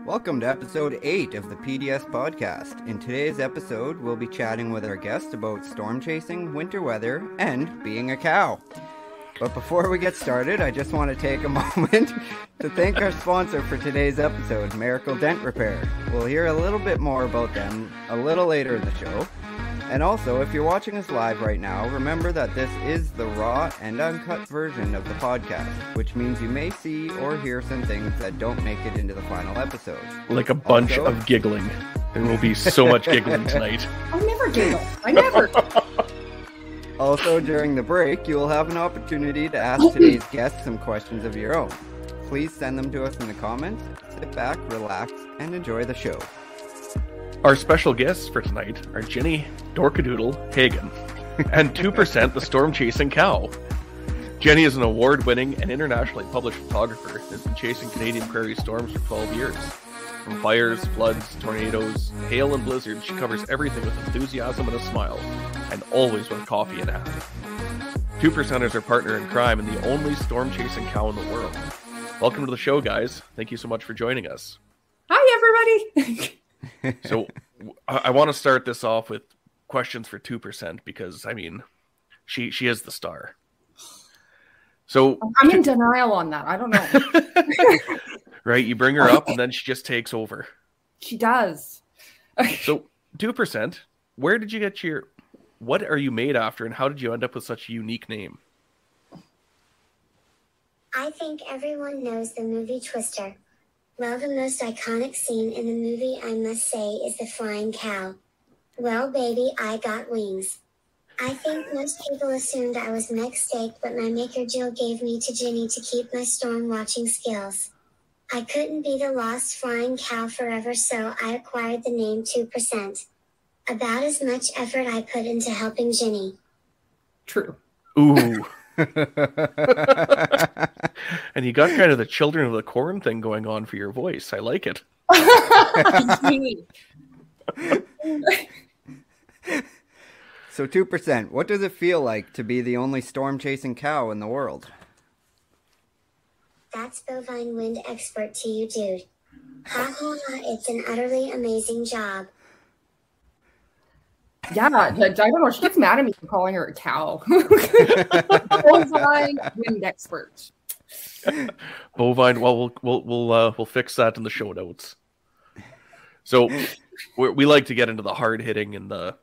Welcome to episode 8 of the PDS podcast. In today's episode, we'll be chatting with our guest about storm chasing, winter weather, and being a cow. But before we get started, I just want to take a moment to thank our sponsor for today's episode, Miracle Dent Repair. We'll hear a little bit more about them a little later in the show. And also, if you're watching us live right now, remember that this is the raw and uncut version of the podcast, which means you may see or hear some things that don't make it into the final episode. Like a bunch of giggling. There will be so much giggling tonight. I never giggle. I never. Also, during the break, you will have an opportunity to ask today's guest some questions of your own. Please send them to us in the comments. Sit back, relax, and enjoy the show. Our special guests for tonight are Jenny Dorkadoodle Hagan and 2% the storm chasing cow. Jenny is an award-winning and internationally published photographer and has been chasing Canadian prairie storms for 12 years. From fires, floods, tornadoes, hail, and blizzards, she covers everything with enthusiasm and a smile, and always with coffee in hand. 2% is her partner in crime and the only storm chasing cow in the world. Welcome to the show, guys. Thank you so much for joining us. Hi, everybody. So I want to start this off with questions for 2% because, I mean, she is the star. So I'm in denial on that. I don't know. Right? You bring her up and then she just takes over. She does. So 2%, where did you get what are you made after and how did you end up with such a unique name? I think everyone knows the movie Twister. Well, the most iconic scene in the movie, I must say, is the flying cow. Well, baby, I got wings. I think most people assumed I was mech steak, but my maker Jill gave me to Ginny to keep my storm watching skills. I couldn't be the lost flying cow forever, so I acquired the name 2%. About as much effort I put into helping Ginny. True. Ooh. And you got kind of the Children of the Corn thing going on for your voice. I like it. So 2%, what does it feel like to be the only storm-chasing cow in the world? That's bovine wind expert to you, dude. Ha ha ha, it's an utterly amazing job. Yeah, I don't know. She gets mad at me for calling her a cow. Bovine wind expert. Bovine. Well, we'll fix that in the show notes. So we like to get into the hard hitting and the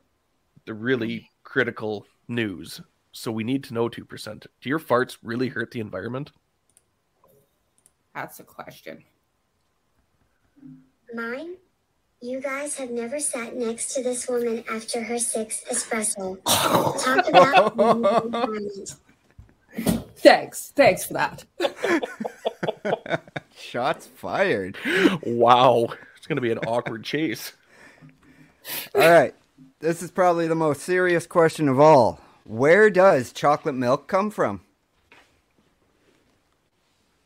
really critical news. So we need to know 2%. Do your farts really hurt the environment? That's a question. Mine? You guys have never sat next to this woman after her 6th espresso. Talk about the environment. Thanks for that. Shots fired. Wow. It's going to be an awkward chase. All right. This is probably the most serious question of all. Where does chocolate milk come from?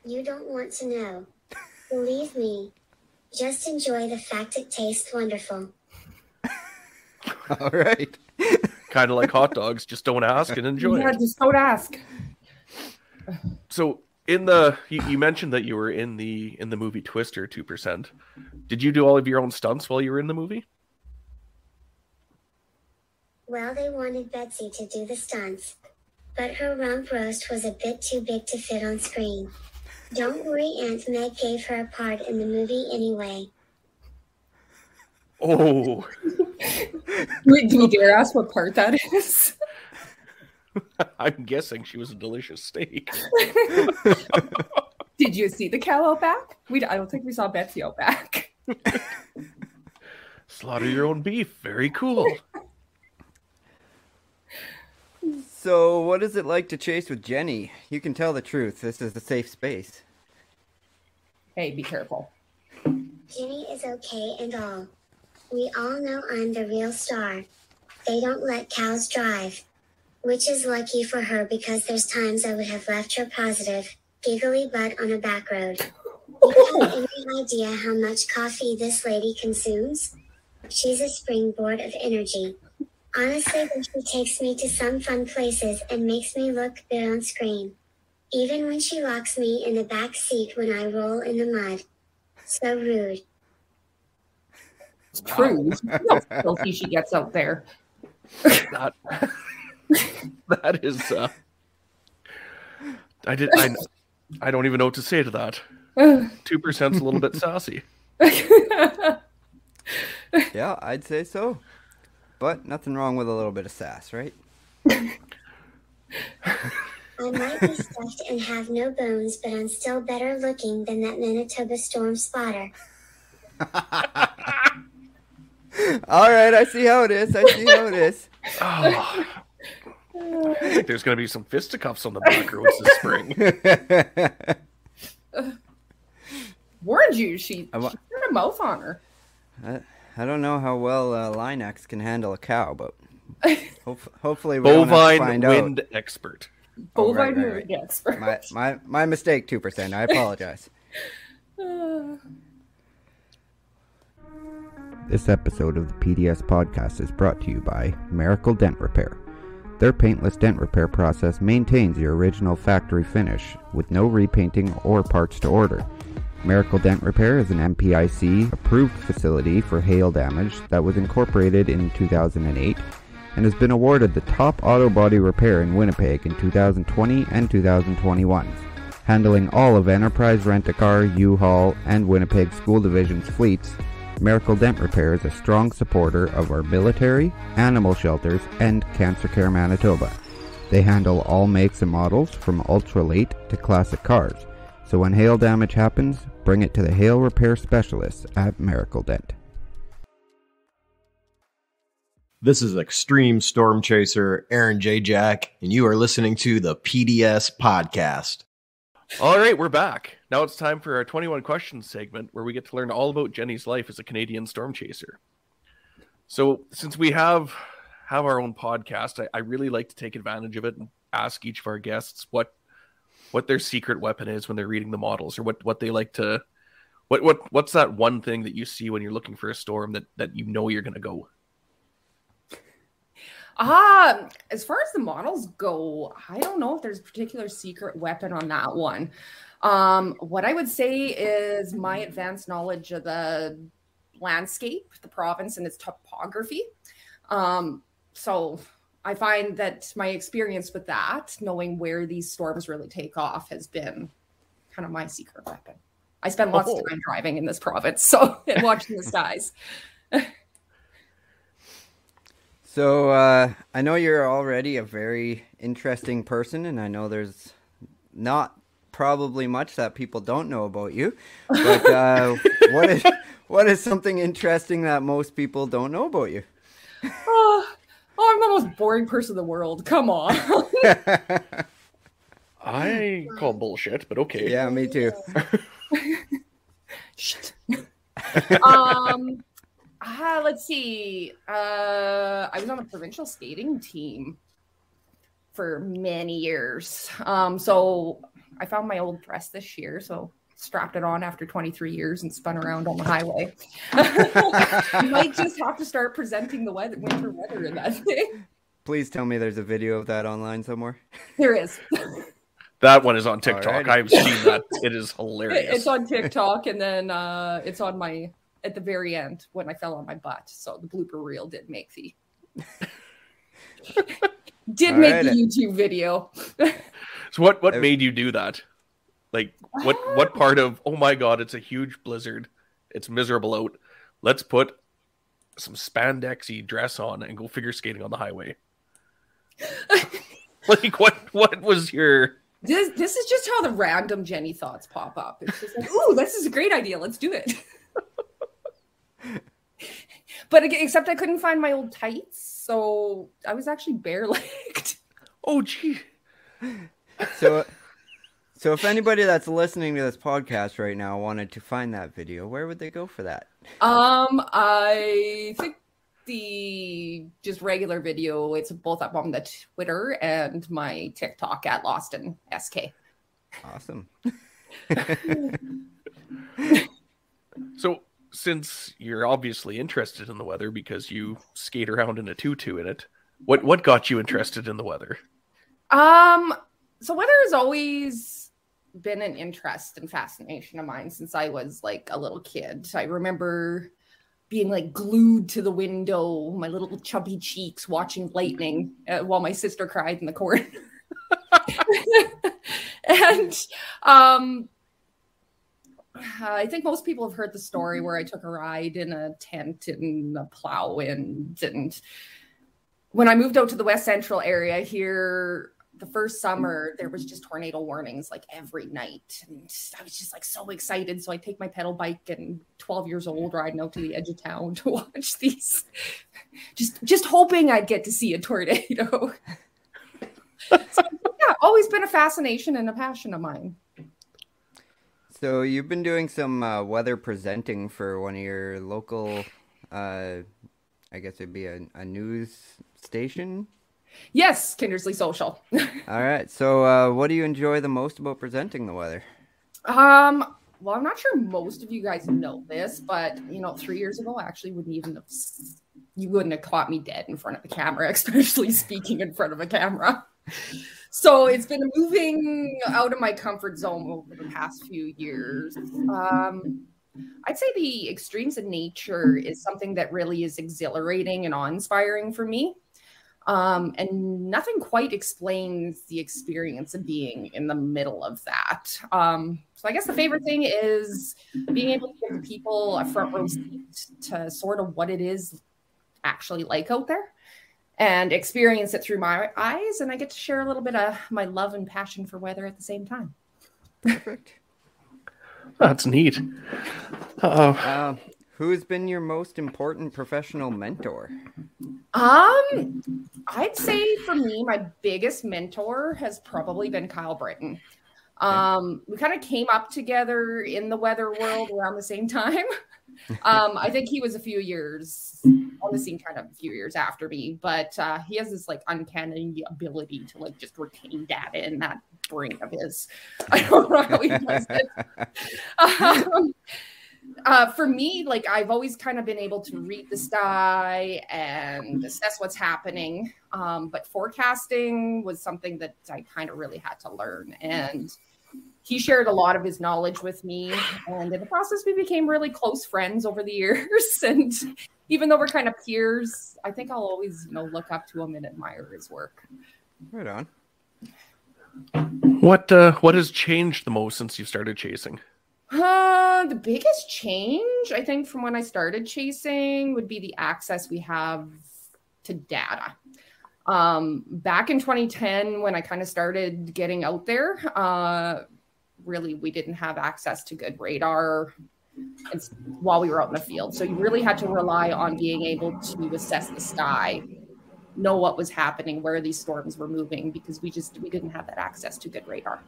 You don't want to know. Believe me. Just enjoy the fact it tastes wonderful. All right. Kind of like hot dogs. Just don't ask and enjoy Yeah, it. just don't ask. So you mentioned that you were in the movie Twister 2%. Did you do all of your own stunts while you were in the movie? Well, they wanted Betsy to do the stunts, but her rump roast was a bit too big to fit on screen. Don't worry, Aunt Meg gave her a part in the movie anyway. Oh. Wait, do you dare ask what part that is? I'm guessing she was a delicious steak. Did you see the cow out back? I don't think we saw Betsy out back. Slaughter your own beef. Very cool. So what is it like to chase with Jenny? You can tell the truth. This is a safe space. Hey, be careful. Ginny is okay and all. We all know I'm the real star. They don't let cows drive. Which is lucky for her because there's times I would have left her positive, giggly butt on a back road. You have any idea how much coffee this lady consumes? She's a springboard of energy. Honestly, she takes me to some fun places and makes me look good on screen. Even when she locks me in the back seat when I roll in the mud. So rude. It's true. No filthy she gets out there. That is. I don't even know what to say to that. 2%'s a little bit sassy. Yeah, I'd say so. But nothing wrong with a little bit of sass, right? I might be stuffed and have no bones, but I'm still better looking than that Manitoba storm spotter. All right, I see how it is. Oh. I think there's going to be some fisticuffs on the back roads this spring. Warned you, she put a mouth on her. I don't know how well Linex can handle a cow, but hopefully we don't have to Bovine find wind out. expert. Bovine wind expert. My mistake, 2%. I apologize. This episode of the PDS podcast is brought to you by Miracle Dent Repair. Their paintless dent repair process maintains your original factory finish with no repainting or parts to order. Miracle Dent Repair is an MPIC approved facility for hail damage that was incorporated in 2008 and has been awarded the top auto body repair in Winnipeg in 2020 and 2021, handling all of Enterprise Rent-A-Car, U-Haul, and Winnipeg School Division's fleets. Miracle Dent Repair is a strong supporter of our military, animal shelters, and Cancer Care Manitoba. They handle all makes and models from ultra-late to classic cars. So when hail damage happens, bring it to the hail repair specialists at Miracle Dent. This is Extreme Storm Chaser Aaron J. Jack, and you are listening to the PDS Podcast. All right, we're back. Now it's time for our 21 questions segment where we get to learn all about Jenny's life as a Canadian storm chaser. So since we have our own podcast, I really like to take advantage of it and ask each of our guests what their secret weapon is when they're reading the models, or what they like to, what's that one thing that you see when you're looking for a storm that you know you're going to go? As far as the models go, I don't know if there's a particular secret weapon on that one. What I would say is my advanced knowledge of the landscape, the province, and its topography. So I find that my experience with that, knowing where these storms really take off, has been kind of my secret weapon. I spend lots of time driving in this province, and watching the skies. So I know you're already a very interesting person, and I know there's not probably much that people don't know about you. But what is something interesting that most people don't know about you? Oh, I'm the most boring person in the world. Come on. I call bullshit, but okay. Yeah, me too. Shit. Let's see. I was on a provincial skating team for many years. So I found my old dress this year, so strapped it on after 23 years and spun around on the highway. You might just have to start presenting the winter weather in that thing. Please tell me there's a video of that online somewhere. There is. That one is on TikTok. Alrighty. I've seen that. It is hilarious. It's on TikTok, and then it's on at the very end when I fell on my butt. So the blooper reel did make the YouTube video. So what made you do that? Like what part of, oh my God, it's a huge blizzard, it's miserable out, let's put some spandexy dress on and go figure skating on the highway? Like what was your... This is just how the random Jenny thoughts pop up. It's just like, ooh, this is a great idea. Let's do it. But except I couldn't find my old tights, so I was actually bare-legged. Oh, gee. So if anybody that's listening to this podcast right now wanted to find that video, where would they go for that? I think the just regular video, it's both up on the Twitter and my TikTok at LostInSK. Awesome. So since you're obviously interested in the weather because you skate around in a tutu in it, what got you interested in the weather? So weather has always been an interest and fascination of mine since I was like a little kid. I remember being like glued to the window, my little chubby cheeks watching lightning while my sister cried in the corner. And I think most people have heard the story where I took a ride in a tent in a plow wind. And when I moved out to the West Central area here, the first summer, there was just tornado warnings like every night. And I was just like so excited. So I take my pedal bike and 12 years old riding out to the edge of town to watch these, just hoping I'd get to see a tornado. So, yeah, always been a fascination and a passion of mine. So you've been doing some weather presenting for one of your local, I guess it'd be a news station? Yes, Kindersley Social. All right. So what do you enjoy the most about presenting the weather? Well, I'm not sure most of you guys know this, but 3 years ago, I actually you wouldn't have caught me dead in front of the camera, especially speaking in front of a camera. So it's been moving out of my comfort zone over the past few years. I'd say the extremes of nature is something that really is exhilarating and awe-inspiring for me. And nothing quite explains the experience of being in the middle of that. So I guess the favorite thing is being able to give people a front row seat to sort of what it is actually like out there and experience it through my eyes. And I get to share a little bit of my love and passion for weather at the same time. Perfect. That's neat. Who's been your most important professional mentor? I'd say for me, my biggest mentor has probably been Kyle Britton. We kind of came up together in the weather world around the same time. I think he was a few years on the scene, kind of a few years after me, but he has this like uncanny ability to like just retain data in that brain of his. I don't know how he does it. For me, like I've always kind of been able to read the sky and assess what's happening. But forecasting was something that I kind of really had to learn. And he shared a lot of his knowledge with me. And in the process, we became really close friends over the years. And even though we're kind of peers, I think I'll always, look up to him and admire his work. Right on. What has changed the most since you started chasing? The biggest change, I think, from when I started chasing would be the access we have to data. Back in 2010, when I kind of started getting out there, really, we didn't have access to good radar while we were out in the field. So you really had to rely on being able to assess the sky, know what was happening, where these storms were moving, because we didn't have that access to good radar.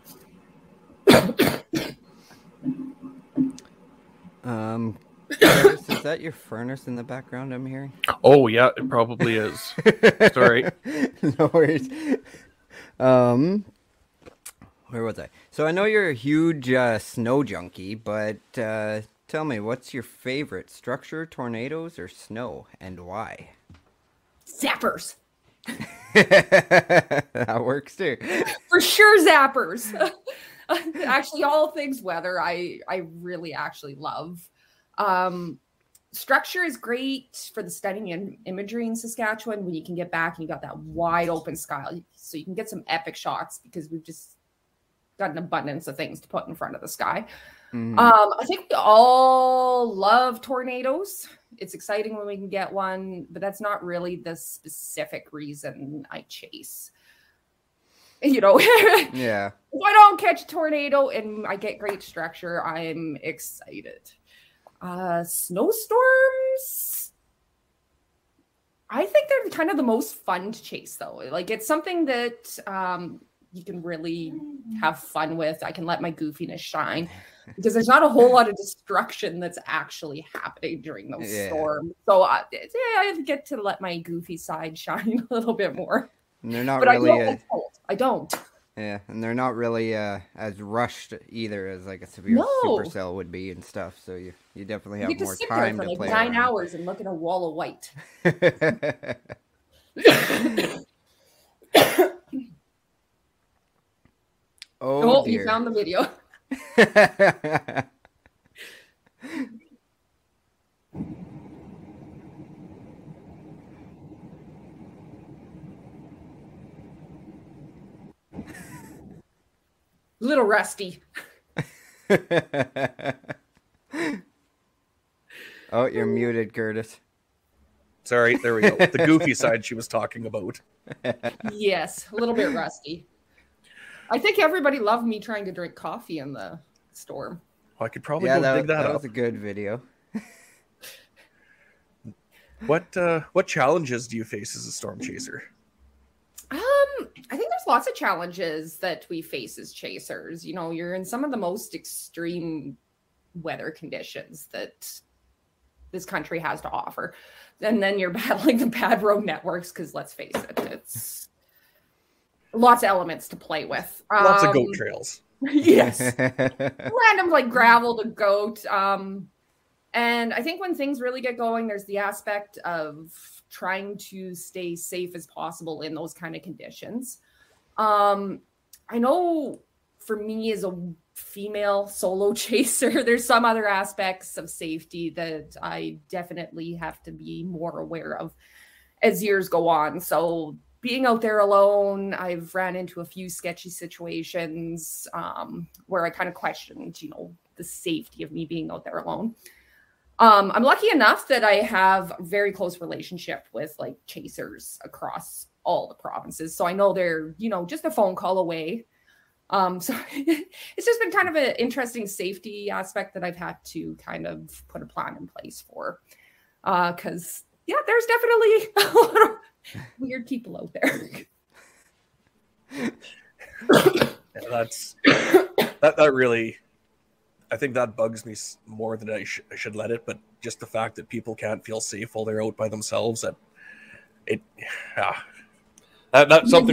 Curtis, is that your furnace in the background I'm hearing? Oh yeah, it probably is. Sorry. No worries. Where was I? So I know you're a huge snow junkie, but tell me, what's your favorite structure, tornadoes or snow, and why? Zappers. That works too. For sure, zappers. Actually, all things weather, I really actually love. Structure is great for the studying and imagery in Saskatchewan when you can get back and you got that wide open sky. So you can get some epic shots because we've just got an abundance of things to put in front of the sky. Mm-hmm. I think we all love tornadoes. It's exciting when we can get one, but that's not really the specific reason I chase. Yeah. If I don't catch a tornado and I get great structure, I'm excited. Snowstorms, I think they're kind of the most fun to chase, though. Like, it's something that you can really have fun with. I can let my goofiness shine because there's not a whole lot of destruction that's actually happening during those storms. So I get to let my goofy side shine a little bit more. And they're not but really. I don't. Yeah, and they're not really as rushed either as like a severe supercell would be and stuff. So you definitely have more time to play. 9 hours and look at a wall of white. Oh, dear. You found the video. little rusty. Oh, you're muted, Curtis. Sorry, there we go. The goofy side she was talking about. Yes, a little bit rusty. I think everybody loved me trying to drink coffee in the storm. Well, I could probably go dig that that up. was a good video. What challenges do you face as a storm chaser? I think there's lots of challenges that we face as chasers. You know, you're in some of the most extreme weather conditions that this country has to offer. And then you're battling the bad road networks because let's face it, it's lots of elements to play with. Lots of goat trails. Yes. Random like gravel to goat. And I think when things really get going, there's the aspect of trying to stay safe as possible in those kind of conditions. I know for me as a female solo chaser, there's some other aspects of safety that I definitely have to be more aware of as years go on. So being out there alone, I've ran into a few sketchy situations where I kind of questioned, you know, the safety of me being out there alone. I'm lucky enough that I have a very close relationship with like chasers across all the provinces. So I know they're, you know, just a phone call away. So it's just been kind of an interesting safety aspect that I've had to kind of put a plan in place for. Because, yeah, there's definitely a lot of weird people out there. Yeah, that really, I think that bugs me more than I should let it. But just the fact that people can't feel safe while they're out by themselves, something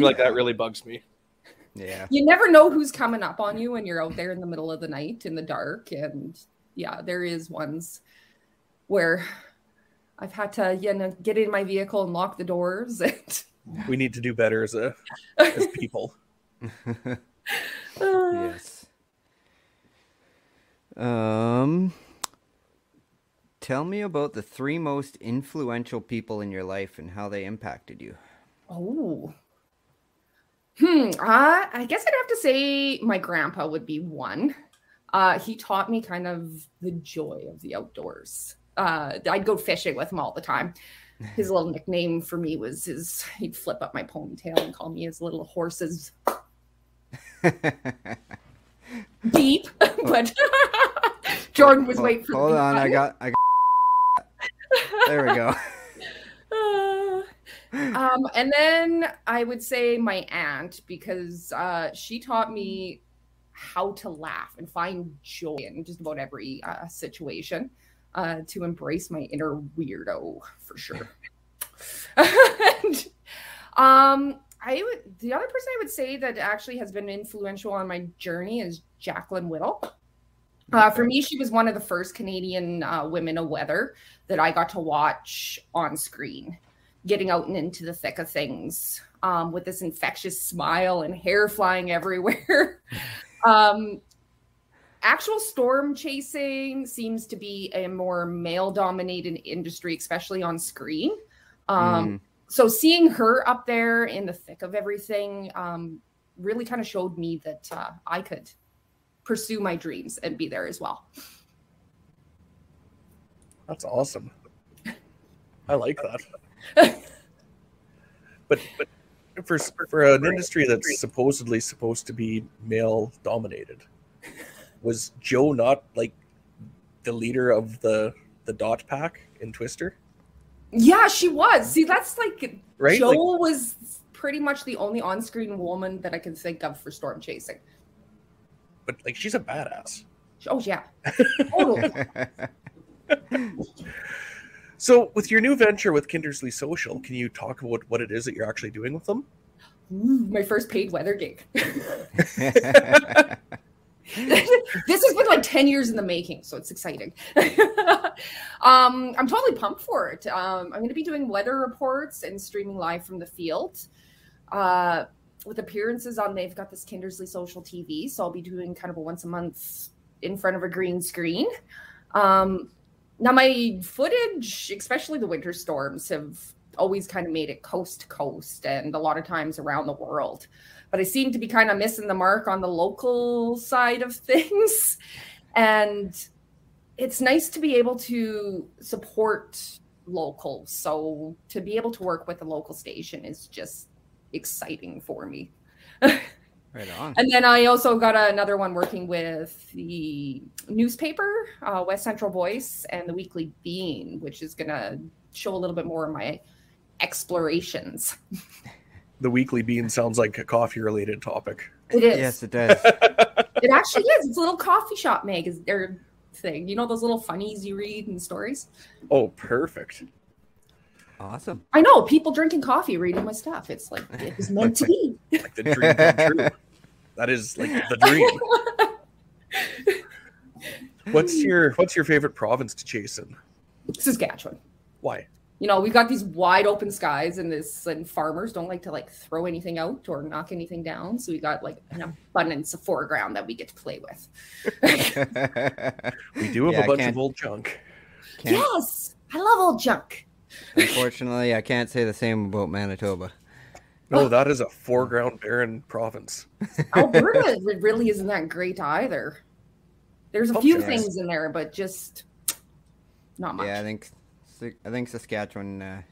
like that really bugs me. Yeah. You never know who's coming up on you when you're out there in the middle of the night in the dark. And yeah, there is ones where I've had to, you know, get in my vehicle and lock the doors. We need to do better as people. Yes. Tell me about the 3 most influential people in your life and how they impacted you. Oh. I guess I'd have to say my grandpa would be one. He taught me kind of the joy of the outdoors. I'd go fishing with him all the time. His little nickname for me was he'd flip up my ponytail and call me his little horses. Deep, but Jordan was waiting for the Hold on, I got there we go. And then I would say my aunt, because she taught me how to laugh and find joy in just about every situation, to embrace my inner weirdo for sure. And, the other person I would say that actually has been influential on my journey is Jacqueline Whittle. For me, she was one of the first Canadian women of weather that I got to watch on screen, getting out and into the thick of things with this infectious smile and hair flying everywhere. Actual storm chasing seems to be a more male-dominated industry, especially on screen. So seeing her up there in the thick of everything really kind of showed me that I could pursue my dreams and be there as well. That's awesome. I like that. But for an industry that's supposedly supposed to be male dominated, was Joe not like the leader of the dot pack in Twister? Yeah, she was. See, that's like right? Joe was pretty much the only on-screen woman that I can think of for storm chasing. But like, she's a badass. Oh yeah, totally. So, with your new venture with Kindersley Social, can you talk about what it is that you're actually doing with them? Ooh, my first paid weather gig. This has been like 10 years in the making, so it's exciting. I'm totally pumped for it. I'm going to be doing weather reports and streaming live from the field with appearances on, they've got this Kindersley Social TV, so I'll be doing kind of a once a month in front of a green screen. Now my footage, especially the winter storms, have always kind of made it coast to coast and a lot of times around the world. But I seem to be kind of missing the mark on the local side of things. And it's nice to be able to support locals. So to be able to work with a local station is just exciting for me. Right on. And then I also got another one working with the newspaper, West Central Voice, and the Weekly Bean, which is going to show a little bit more of my explorations. The Weekly Bean sounds like a coffee-related topic. It is. Yes, it does. It actually is. It's a little coffee shop magazine thing. You know those little funnies you read in stories? Oh, perfect. Awesome. I know. People drinking coffee, reading my stuff. It's like, it was meant to be. Like the dream come true. That is like the dream. What's your favorite province to chase in? Saskatchewan. Why? You know, we've got these wide open skies and farmers don't like to like throw anything out or knock anything down. So we got like an abundance of foreground that we get to play with. We do have a bunch of old junk. Yes, I love old junk. Unfortunately, I can't say the same about Manitoba. No, that is a foreground barren province. Alberta really isn't that great either. There's a few things in there, but just not much. Yeah, I think Saskatchewan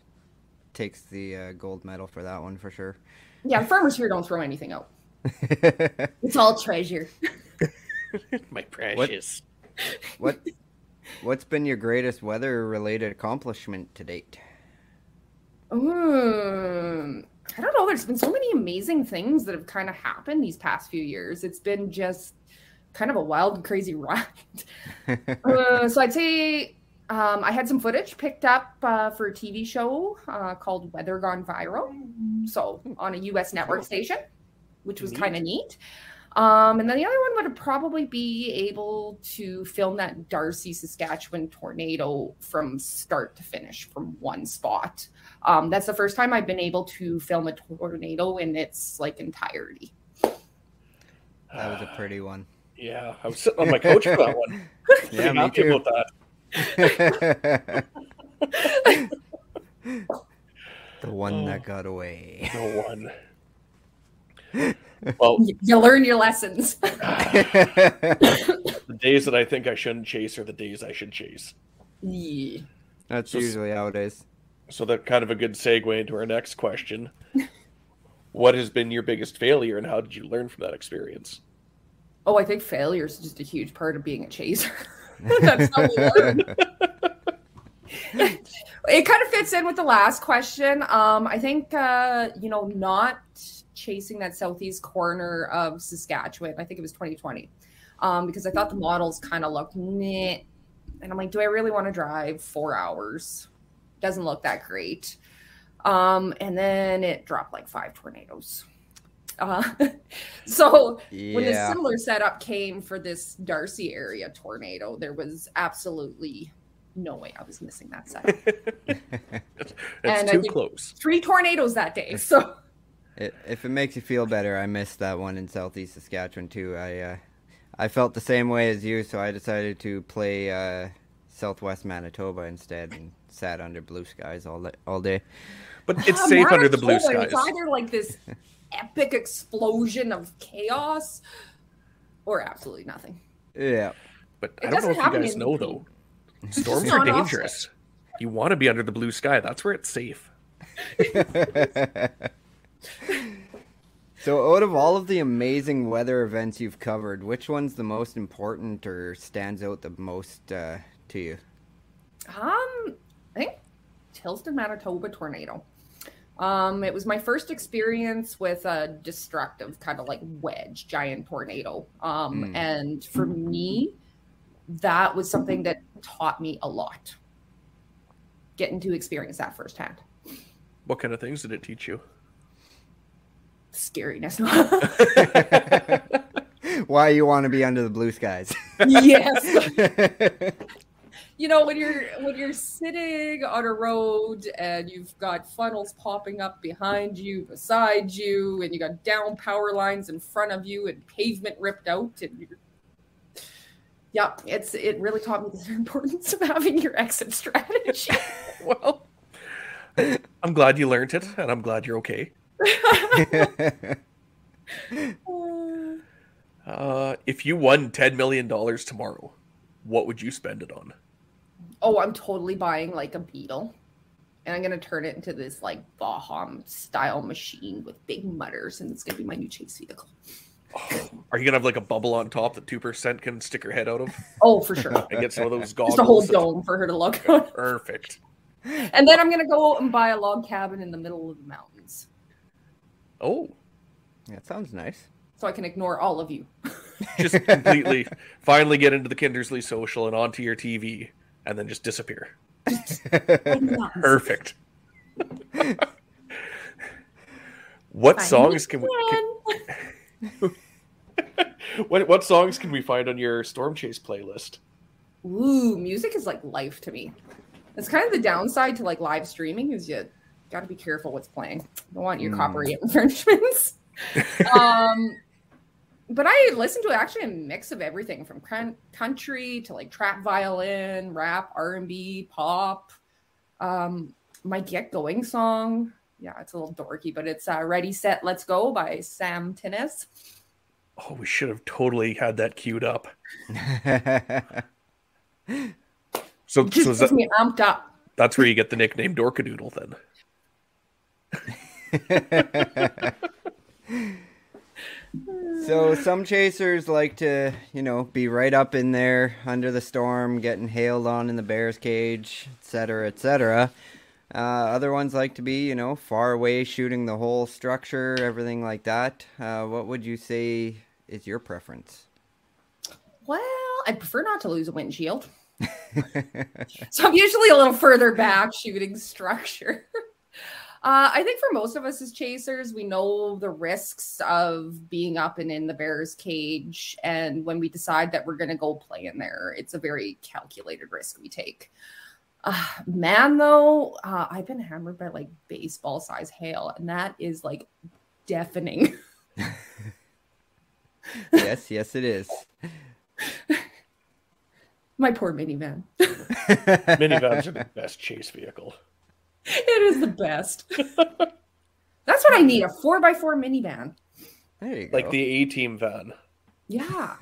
takes the gold medal for that one for sure. Yeah, farmers here don't throw anything out. It's all treasure. My precious. What's been your greatest weather-related accomplishment to date? I don't know. There's been so many amazing things that have kind of happened these past few years. It's been just kind of a wild and crazy ride. So I'd say I had some footage picked up for a TV show called Weather Gone Viral. So on a U.S. network station, which was kind of neat. And then the other one would probably be able to film that Darcy, Saskatchewan tornado from start to finish from one spot. That's the first time I've been able to film a tornado in its like entirety. That was a pretty one. Yeah, I was sitting on my couch for that one. Yeah, me too. About that. The one that got away. The one. Well, you learn your lessons. The days that I think I shouldn't chase are the days I should chase. Yeah. That's usually how it is. So that's kind of a good segue into our next question. What has been your biggest failure and how did you learn from that experience? Oh, I think failure is just a huge part of being a chaser. That's how we learn. It kind of fits in with the last question. I think, not chasing that southeast corner of Saskatchewan. I think it was 2020. Because I thought the models kind of looked meh. And I'm like, do I really want to drive 4 hours? Doesn't look that great. And then it dropped like 5 tornadoes. So when the similar setup came for this Darcy area tornado, there was absolutely no way I was missing that setup. It's too close. 3 tornadoes that day. So if it makes you feel better, I missed that one in southeast Saskatchewan too. I felt the same way as you, so I decided to play southwest Manitoba instead and sat under blue skies all day. But it's safe under the blue skies. It's either like this epic explosion of chaos or absolutely nothing. Yeah. But I don't know if you guys know, though. Storms are dangerous. You want to be under the blue sky. That's where it's safe. So out of all of the amazing weather events you've covered, which one's the most important or stands out the most to you? I think Tilston, Manitoba tornado. It was my first experience with a destructive kind of like wedge giant tornado. And for me, that was something that taught me a lot. Getting to experience that firsthand. What kind of things did it teach you? Scariness. Why you want to be under the blue skies? Yes. You know, when you're sitting on a road and you've got funnels popping up behind you, beside you, and you got down power lines in front of you and pavement ripped out, and it really taught me the importance of having your exit strategy. Well, I'm glad you learned it, and I'm glad you're okay. If you won $10 million tomorrow, what would you spend it on? Oh, I'm totally buying like a Beetle. And I'm going to turn it into this like Baja style machine with big mutters. And it's going to be my new chase vehicle. Oh, are you going to have like a bubble on top that 2% can stick her head out of? Oh, for sure. And get some of those goggles. Just a whole dome for her to look at. Perfect. And then I'm going to go and buy a log cabin in the middle of the mountains. Oh. That sounds nice. So I can ignore all of you. Just completely, finally get into the Kindersley social and onto your TV, and then just disappear. Perfect. What songs can we? What songs can we find on your Storm Chase playlist? Ooh, music is like life to me. It's kind of the downside to like live streaming is you got to be careful what's playing. You don't want your copyright infringements. But I listen to actually a mix of everything from country to like trap violin, rap, R&B, pop. My Get Going song. Yeah, it's a little dorky, but it's Ready, Set, Let's Go by Sam Tinnes. Oh, we should have totally had that queued up. So Just gets me amped up. That's where you get the nickname Dorkadoodle then. So some chasers like to, be right up in there under the storm, getting hailed on in the bear's cage, etc., etc. Other ones like to be, far away, shooting the whole structure, everything like that. What would you say is your preference? Well, I prefer not to lose a windshield. So I'm usually a little further back shooting structure. I think for most of us as chasers, we know the risks of being up and in the bear's cage. And when we decide that we're going to go play in there, it's a very calculated risk we take. Man, though, I've been hammered by like baseball size hail, and that is like deafening. Yes, it is. My poor minivan. Minivans are the best chase vehicle. It is the best. That's what I need, a 4x4 minivan. There you go. Like the A-Team van. Yeah.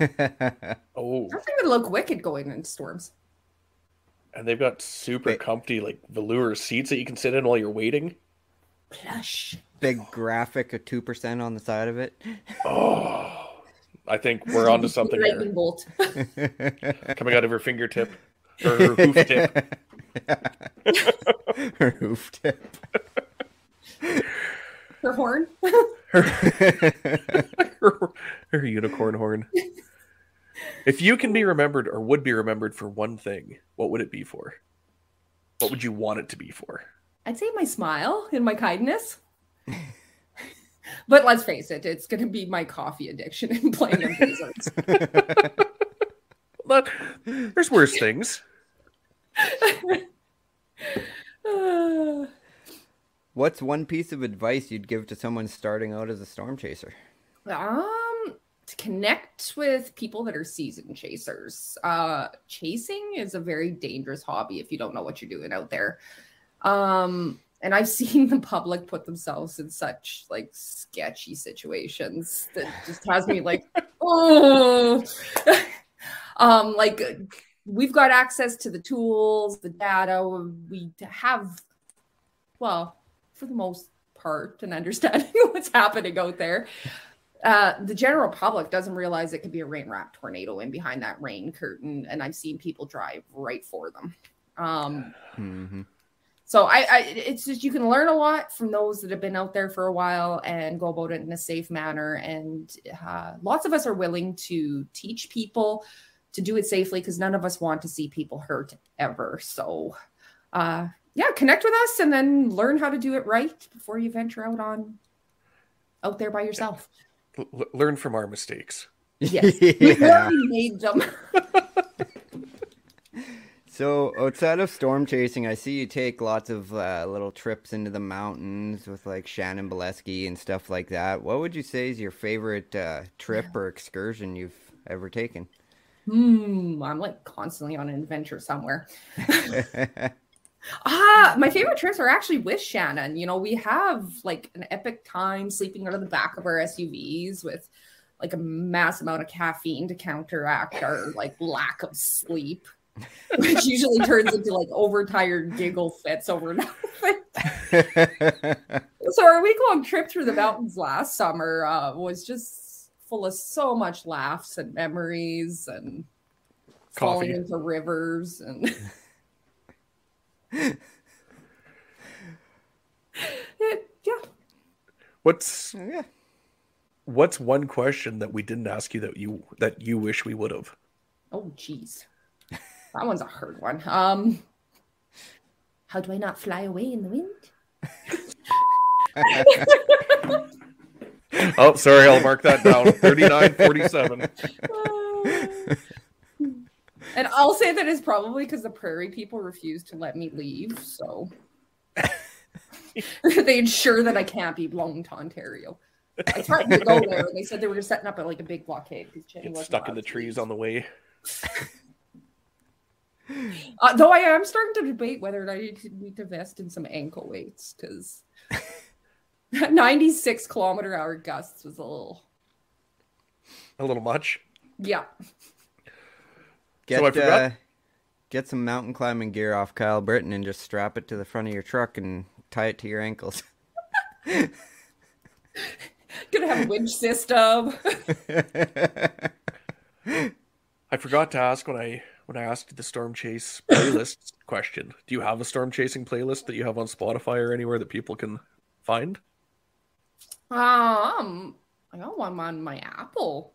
Oh. That thing would look wicked going in storms. And they've got super comfy, like, velour seats that you can sit in while you're waiting. Plush. Big graphic of 2% on the side of it. Oh. I think we're onto something Lightning here. bolt. Coming out of her fingertip. Or her hoof tip. Her hoof tip. Her horn. her unicorn horn. If you can be remembered or would be remembered for one thing, what would it be for? What would you want it to be for? I'd say my smile and my kindness. But let's face it, it's going to be my coffee addiction and playing in blizzards. There's worse things. What's one piece of advice you'd give to someone starting out as a storm chaser? To connect with people that are seasoned chasers. Chasing is a very dangerous hobby if you don't know what you're doing out there. And I've seen the public put themselves in such like sketchy situations that just has me like, oh, like we've got access to the tools, the data. We have, well, for the most part, an understanding of what's happening out there. The general public doesn't realize it could be a rain wrapped tornado in behind that rain curtain. And I've seen people drive right for them. So it's just, you can learn a lot from those that have been out there for a while and go about it in a safe manner. And lots of us are willing to teach people to do it safely because none of us want to see people hurt ever. So connect with us and then learn how to do it right before you venture out there by yourself. Learn from our mistakes. Yes, we've already made them. So outside of storm chasing, I see you take lots of little trips into the mountains with like Shannon Bolesky and stuff like that. What would you say is your favorite trip or excursion you've ever taken? I'm like constantly on an adventure somewhere. My favorite trips are actually with Shannon. You know, we have like an epic time sleeping out of the back of our SUVs with like a mass amount of caffeine to counteract our like lack of sleep, which usually turns into like overtired giggle fits over nothing. So our week-long trip through the mountains last summer was just full of so much laughs and memories and falling into rivers and yeah. What's one question that we didn't ask you that you wish we would have? Oh, geez. That one's a hard one. How do I not fly away in the wind? Oh, sorry, I'll mark that down. 39:47. And I'll say that is probably because the prairie people refused to let me leave, so they ensure that I can't be blown to Ontario. I tried to go there, and they said they were just setting up like a big blockade. Get stuck in the trees on the way. Though I am starting to debate whether I need to invest in some ankle weights, because 96-kilometer-hour gusts was a little much. Yeah. Get some mountain climbing gear off Kyle Britton and just strap it to the front of your truck and tie it to your ankles. Gonna have a winch system. I forgot to ask when I asked the Storm Chase playlist question. Do you have a storm chasing playlist that you have on Spotify or anywhere that people can find? I got one on my Apple.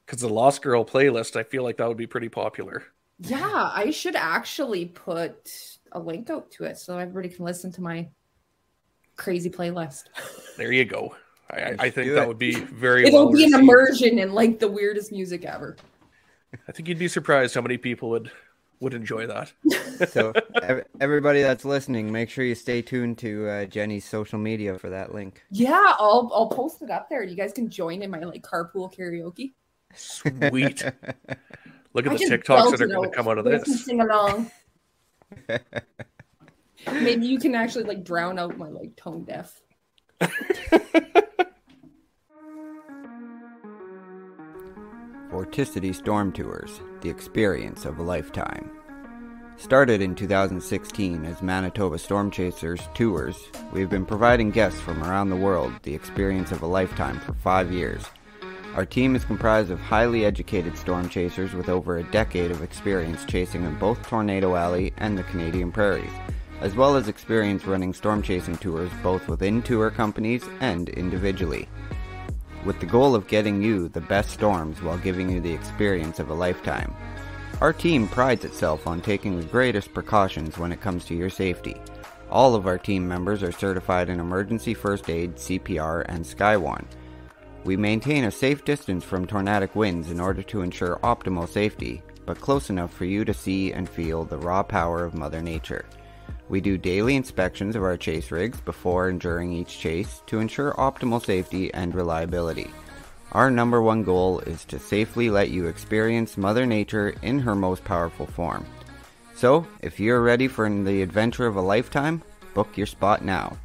Because the Lost Girl playlist, I feel like that would be pretty popular. Yeah, I should actually put a link out to it so everybody can listen to my crazy playlist. There you go. I think that would be very It'll be an immersion in like the weirdest music ever. I think you'd be surprised how many people would enjoy that. So everybody that's listening, make sure you stay tuned to Jenny's social media for that link. Yeah, I'll post it up there. You guys can join in my like carpool karaoke. Sweet. Look at the TikToks that are going to come out of this. Sing along. Maybe you can actually like drown out my like tone deaf. Vorticity Storm Tours, the experience of a lifetime. Started in 2016 as Manitoba Storm Chasers Tours, we've been providing guests from around the world the experience of a lifetime for 5 years. Our team is comprised of highly educated storm chasers with over a decade of experience chasing in both Tornado Alley and the Canadian prairies, as well as experience running storm chasing tours both within tour companies and individually. With the goal of getting you the best storms while giving you the experience of a lifetime. Our team prides itself on taking the greatest precautions when it comes to your safety. All of our team members are certified in emergency first aid, CPR, and Skywarn. We maintain a safe distance from tornadic winds in order to ensure optimal safety, but close enough for you to see and feel the raw power of Mother Nature. We do daily inspections of our chase rigs before and during each chase to ensure optimal safety and reliability. Our number one goal is to safely let you experience Mother Nature in her most powerful form. So, if you're ready for the adventure of a lifetime, book your spot now.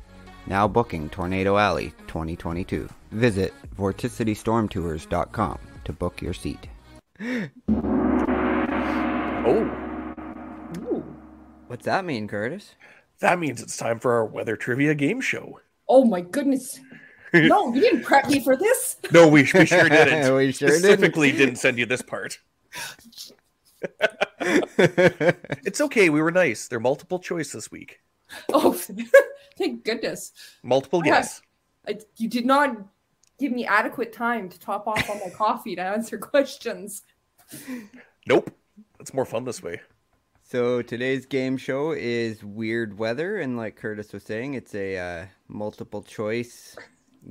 Now booking Tornado Alley 2022. Visit vorticitystormtours.com to book your seat. Oh. Ooh. What's that mean, Curtis? That means it's time for our weather trivia game show. Oh my goodness. No, you didn't prep me for this. No, we sure didn't. We sure specifically didn't send you this part. It's okay, we were nice. There are multiple choice this week. Oh, thank goodness. Multiple guess. You did not give me adequate time to top off on my coffee to answer questions. Nope. It's more fun this way. So today's game show is weird weather, and like Curtis was saying, it's a multiple choice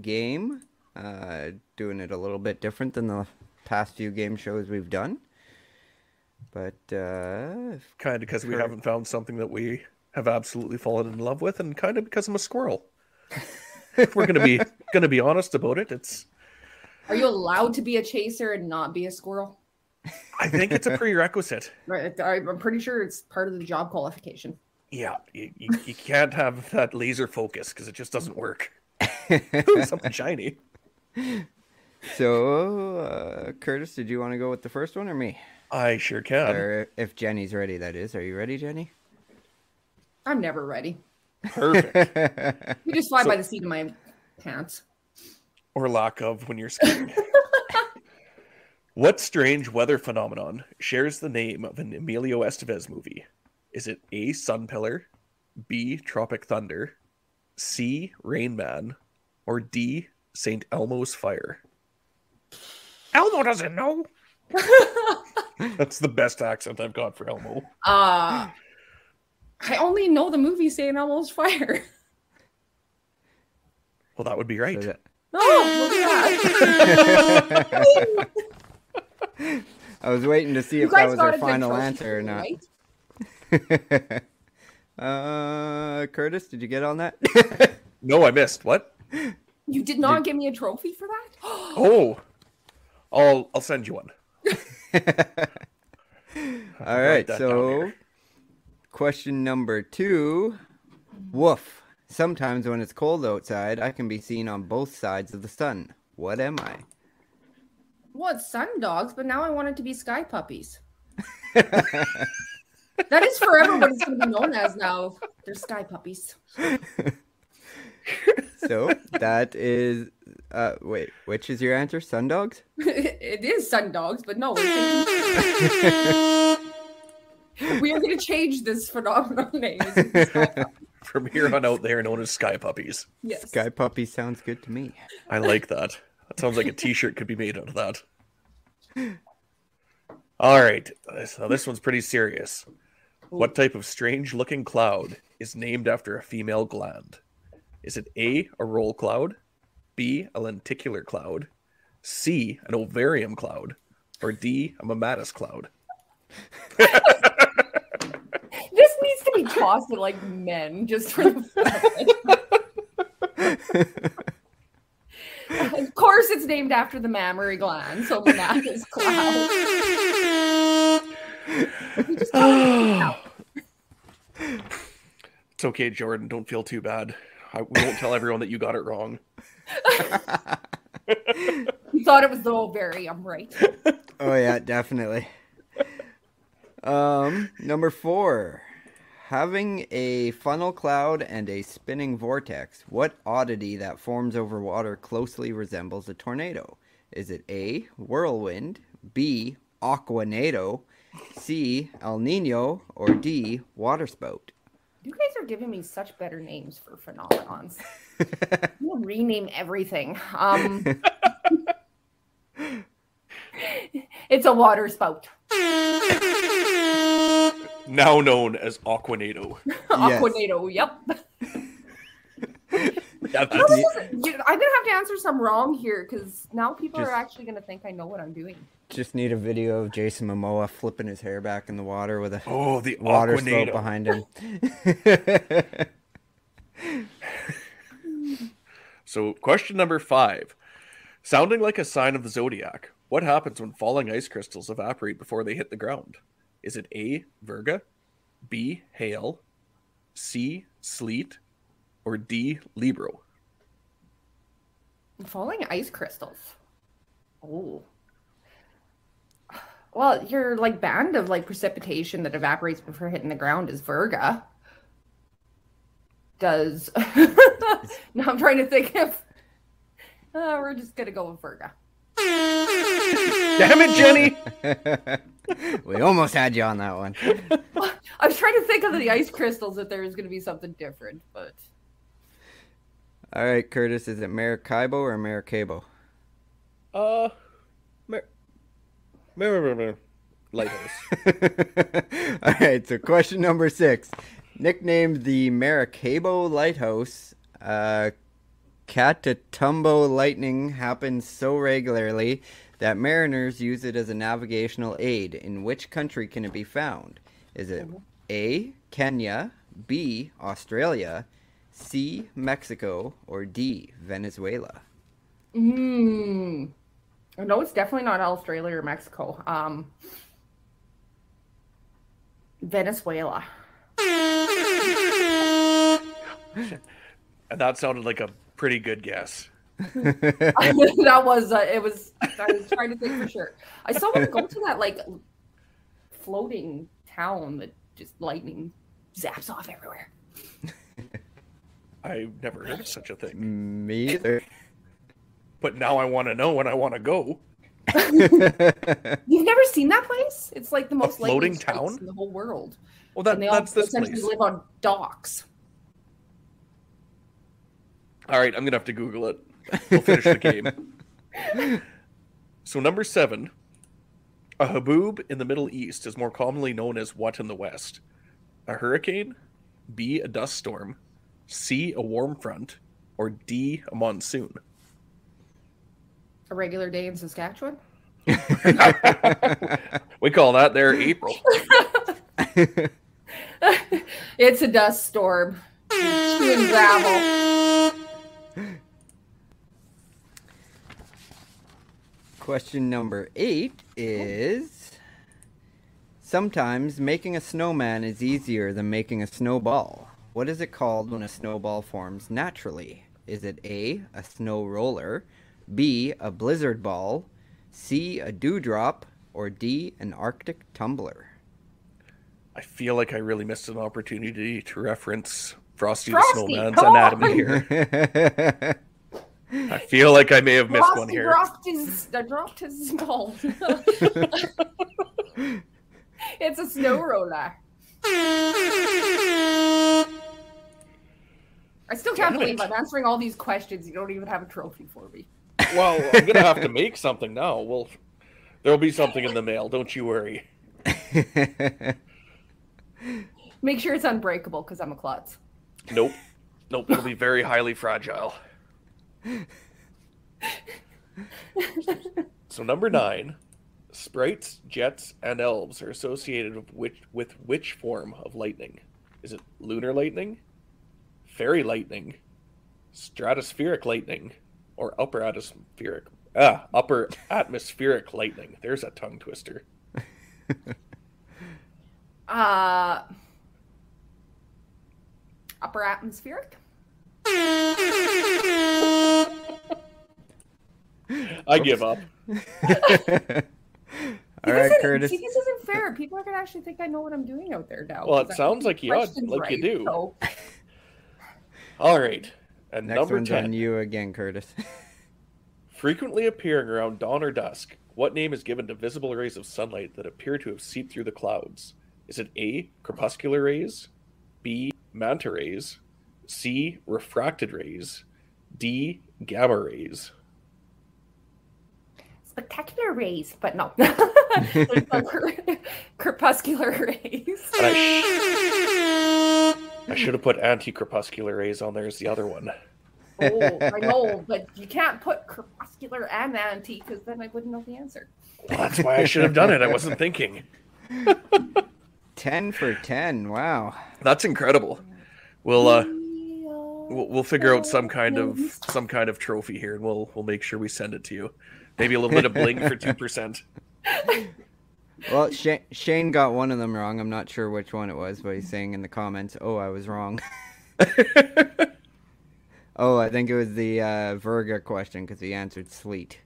game. Doing it a little bit different than the past few game shows we've done. But kind of because we haven't found something that we have absolutely fallen in love with, and kind of because I'm a squirrel. If we're gonna be honest about it, it's. Are you allowed to be a chaser and not be a squirrel? I think it's a prerequisite. Right, I'm pretty sure it's part of the job qualification. Yeah, you can't have that laser focus because it just doesn't work. Something shiny. So, Curtis, did you want to go with the first one or me? I sure can. Or if Jenny's ready, that is. Are you ready, Jenny? I'm never ready. Perfect. You just fly by the seat of my pants. Or lack of when you're skiing. What strange weather phenomenon shares the name of an Emilio Estevez movie? Is it A, Sun Pillar, B, Tropic Thunder, C, Rain Man, or D, St. Elmo's Fire? Elmo doesn't know. That's the best accent I've got for Elmo. I only know the movie St. Elmo's Fire. Well, that would be right. So Oh, well, yeah. I was waiting to see You if that guys was got our a good final trophy answer or for me, not. right? Curtis, did you get on that? No, I missed. What? You did not give me a trophy for that? Oh, I'll send you one. All right, so question number 2. Woof. Sometimes when it's cold outside, I can be seen on both sides of the sun. What am I? Well, it's sun dogs, but now I want it to be sky puppies. That is forever what it's going to be known as now. They're sky puppies. So that is, wait, which is your answer? Sun dogs? It is sun dogs, but no. We are going to change this phenomenal name. From here on out, they are known as Sky Puppies. Yes. Sky puppy sounds good to me. I like that. That sounds like a t-shirt could be made out of that. All right, so this one's pretty serious. What type of strange-looking cloud is named after a female gland? Is it A, a roll cloud, B, a lenticular cloud, C, an ovarium cloud, or D, a mammatus cloud? This needs to be tossed at like men just for the Of course, it's named after the mammary gland, so mammatus cloud. We just call it It's okay, Jordan. Don't feel too bad. We won't tell everyone that you got it wrong. You thought it was the ovarium, right? Oh yeah, definitely. Number 4. Having a funnel cloud and a spinning vortex, what oddity that forms over water closely resembles a tornado? Is it A, whirlwind, B, aquanado, C, El Nino, or D, waterspout? You guys are giving me such better names for phenomenons. We'll rename everything. It's a water spout. Now known as Aquanado. Aquanado, yep. Yeah, I'm going to have to answer some wrong here because now people are actually going to think I know what I'm doing. Just need a video of Jason Momoa flipping his hair back in the water with a the water Aquanado spout behind him. So, question number 5. Sounding like a sign of the zodiac, what happens when falling ice crystals evaporate before they hit the ground? Is it A, Virga, B, hail, C, sleet, or D, Libro? Falling ice crystals. Oh. Well, your like band of like precipitation that evaporates before hitting the ground is Virga. Does now I'm trying to think if we're just gonna go with Virga. Damn it, Jenny! We almost had you on that one. I was trying to think of the ice crystals that there was going to be something different, but All right, Curtis, is it Maracaibo or Maracaibo? Lighthouse. All right, so question number 6. Nicknamed the Maracaibo Lighthouse, Catatumbo lightning happens so regularly that mariners use it as a navigational aid. In which country can it be found? Is it A, Kenya, B, Australia, C, Mexico, or D, Venezuela? No, it's definitely not Australia or Mexico. Venezuela. And that sounded like a pretty good guess. That was it was. I was trying to think for sure. I still want to go to that like floating town that just lightning zaps off everywhere. I've never heard of such a thing. Me either. But now I want to know when I want to go. You've never seen that place? It's like the most floating lightning strikes town in the whole world. Well, And they all that's this essentially place. live on docks. All right, I'm gonna have to Google it. We'll finish the game. So number 7, a haboob in the Middle East is more commonly known as what in the West? A hurricane, B, a dust storm, C, a warm front, or D, a monsoon? A regular day in Saskatchewan. We call that there April. It's a dust storm. Chewing gravel. Question number 8 is: sometimes making a snowman is easier than making a snowball. What is it called when a snowball forms naturally? Is it A, a snow roller, B, a blizzard ball, C, a dewdrop, or D, an Arctic tumbler? I feel like I really missed an opportunity to reference Frosty the Frosty, Snowman's come anatomy here. I feel like I may have missed one Frosty here. dropped his ball. It's a snow roller. I still can't Damn believe it. I'm answering all these questions. You don't even have a trophy for me. Well, I'm gonna have to make something now. Well, there'll be something in the mail. Don't you worry. Make sure it's unbreakable because I'm a klutz. Nope. It'll be very highly fragile. So number 9, sprites, jets, and elves are associated with which form of lightning? Is it lunar lightning, fairy lightning, stratospheric lightning, or upper atmospheric lightning? There's a tongue twister. Upper atmospheric? I give up. All right, Curtis. See, this isn't fair. People are going to actually think I know what I'm doing out there now. Well, it 'cause I sounds get like you questions do. so- All right. And Next number one's 10. on you again, Curtis. Frequently appearing around dawn or dusk, what name is given to visible rays of sunlight that appear to have seeped through the clouds? Is it A, crepuscular rays, B, manta rays, C, refracted rays, D, gamma rays? Spectacular rays, but no. There's no crepuscular rays. And I should have put anti-crepuscular rays on there as the other one. Oh, I know, but you can't put crepuscular and anti because then I wouldn't know the answer. Well, that's why I should have done it. I wasn't thinking. 10 for 10. Wow. That's incredible. We'll figure out some kind of trophy here, and we'll make sure we send it to you. Maybe a little bit of bling for 2%. Well, Shane got one of them wrong. I'm not sure which one it was, but he's saying in the comments, "Oh, I was wrong." Oh, I think it was the Virga question because he answered sleet.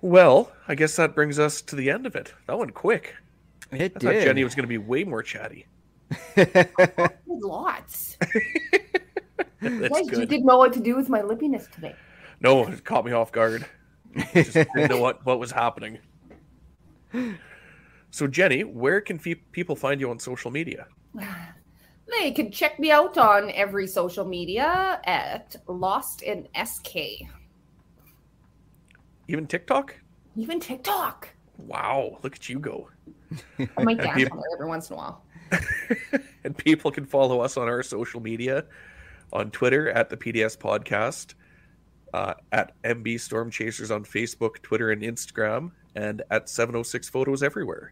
Well, I guess that brings us to the end of it. That went quick. It I thought did. Jenny was going to be way more chatty. Lots. That's Guys, you good. didn't know what to do with my lippiness today. No, it caught me off guard. Just didn't know what was happening. So, Jenny, where can people find you on social media? They can check me out on every social media at Lost in SK. Even TikTok? Even TikTok. Wow, look at you go. I might dance people- on there every once in a while. And people can follow us on our social media on Twitter at the PDS Podcast, at MB Storm Chasers on Facebook, Twitter, and Instagram, and at 706 Photos everywhere.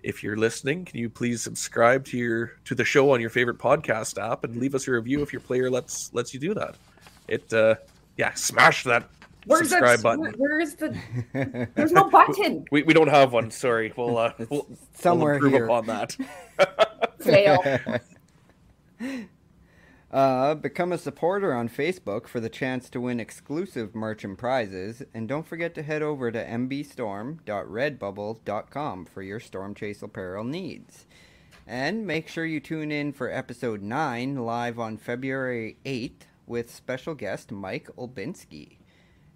If you're listening, can you please subscribe to the show on your favorite podcast app and leave us a review if your player lets you do that? smash that Where's subscribe that, button. Where's the? There's no button. We don't have one. Sorry, we'll somewhere improve here. upon that. Fail. Become a supporter on Facebook for the chance to win exclusive merch and prizes, and don't forget to head over to mbstorm.redbubble.com for your Storm Chase apparel needs. And make sure you tune in for episode 9 live on February 8th with special guest Mike Olbinski.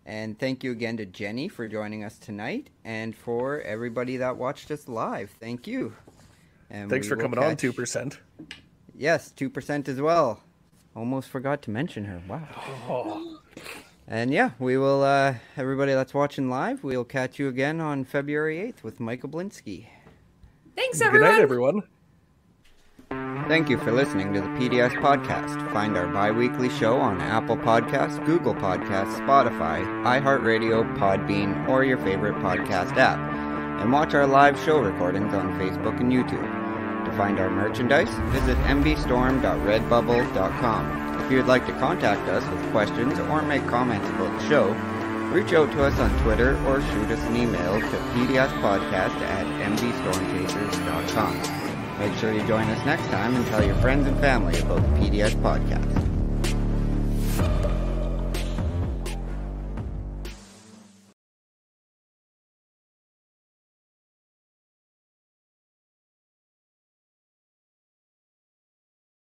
And thank you again to Jenny for joining us tonight, and for everybody that watched us live. Thank you. And Thanks for coming on, 2%. Yes, 2% as well. Almost forgot to mention her. Wow. Oh. And yeah, we will, everybody that's watching live, we'll catch you again on February 8th with Mike Oblinski. Thanks, Good everyone. night, everyone. Thank you for listening to the PDS Podcast. Find our bi-weekly show on Apple Podcasts, Google Podcasts, Spotify, iHeartRadio, Podbean, or your favorite podcast app. And watch our live show recordings on Facebook and YouTube. To find our merchandise, visit mbstorm.redbubble.com. If you would like to contact us with questions or make comments about the show, reach out to us on Twitter or shoot us an email to pdspodcast@mbstormchasers.com. Make sure you join us next time and tell your friends and family about the PDS Podcast.